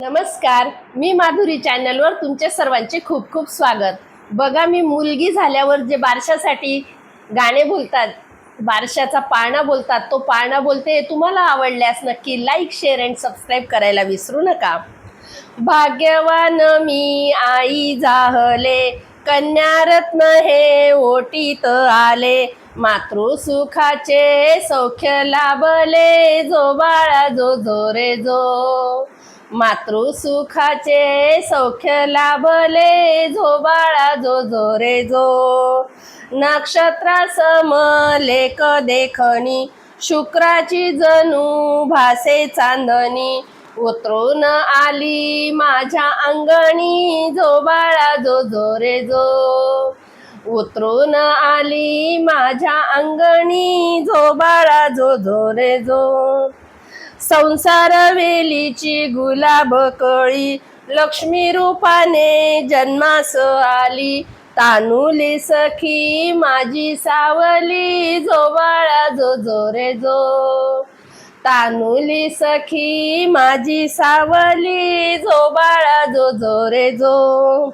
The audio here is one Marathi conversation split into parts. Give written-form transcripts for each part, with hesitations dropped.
नमस्कार, मी माधुरी चॅनलवर तुमच्या सर्वांचे खूप खूप स्वागत. बघा, मी मुलगी झाल्यावर जे बारशासाठी गाणे बोलतात, बारशाचा पाळणा बोलतात, तो पाळणा बोलते तुम्हाला आवडल्यास नक्की लाईक, शेअर अँड सबस्क्राईब करायला विसरू नका. भाग्यवान मी आई जाहले, कन्यारत्न हे ओटीत आले, मातृसुखाचे सौख्य लाभले, जो बाळा जो जो रे जो. मातृसुखाचे सौख्य लाभले, जो बाळा जो जो रे जो. नक्षत्रासम लेख देखणी, शुक्राची जणू भासे चांदणी, उतरून आली माझ्या अंगणी, जो बाळा जो जो रे जो. उतरून आली माझ्या अंगणी, जो बाळा जो जो रे जो. संसार वेलीची गुलाब कळी, लक्ष्मी रूपाने जन्मास आली, तानुली सखी माझी सावली, जो बाळा जो जो रे जो. तानुली सखी माझी सावली, जो बाळा जो जो रे जो.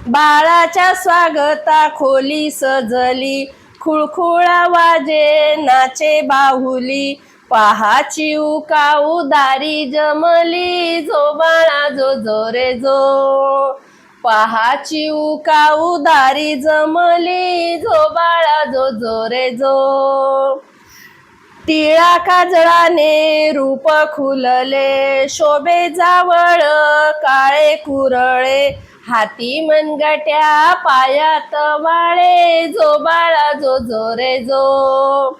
बाळाच्या स्वागता खोली सजली, खुळखुळा वाजे नाचे बाहुली, पहाची उकाऊ दारी जमली, जो बाळा जो जो रे जो. पहाची उकाऊ दारी जमली, जो बाळा जो जो रे जो. टिळा काजळाने रूप खुलले, शोभे जावळ काळे कुरळे, हाती मनगट्या पायात वाळे, जो बाळा जो जो रे जो.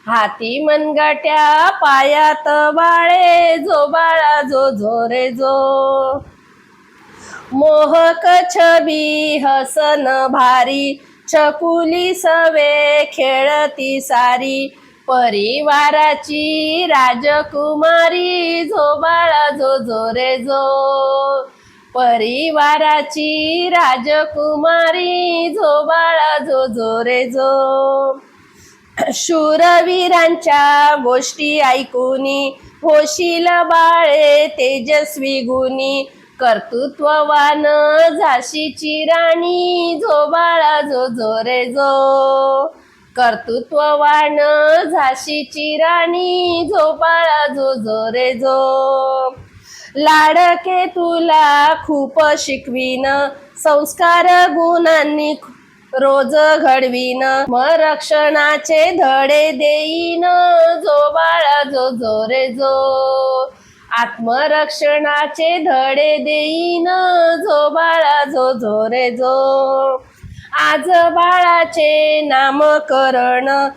हाती मनगट्या पायात वाळे, जो बाळा जो जो रे जो. मोहक छबी हसन भारी, छकुली सवे खेळती सारी, परिवाराची राजकुमारी, जो बाळा जो जो रे जो. परिवाराची राजकुमारी, जो बाळा जो जो रे जो. शूरवीरांच्या गोष्टी ऐकूनी, होशील बाळे तेजस्वी गुणी, कर्तृत्ववान झाशीची राणी, जो बाळा जो जो रे जो. कर्तृत्ववान झाशीची राणी, जो बाळा जो जो रे जो. लाडके तुला खूप शिकवीन, संस्कार गुणांनी रोज घडवीन, रक्षणाचे धडे देईन, जो बाळा जो जो रे जो. आत्मरक्षणाचे धडे देईन, जो बाळा जो जो रे जो. आज बाळाचे नामकरण,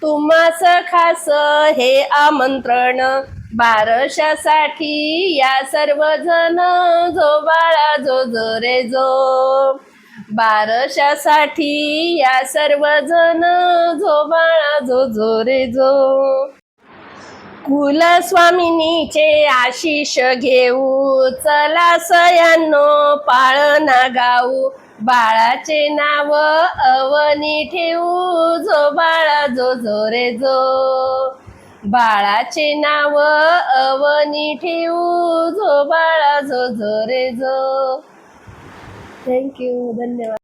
तुम्हास खास हे आमंत्रण, बारशासाठी या सर्वजण, जो बाळा जो जो रे जो. बारशासाठी या सर्वजण, जो बाळा जो जो रे जो. कुलस्वामिनीचे आशिष घेऊ, चला सयांनो पाळणा गाऊ, बाळाचे नाव अवनी ठेवू, जो बाळा जो जो रे जो. बाळाचे नाव अवनी ठेवू, जो बाळा जो जो रे जो. थँक्यू, धन्यवाद.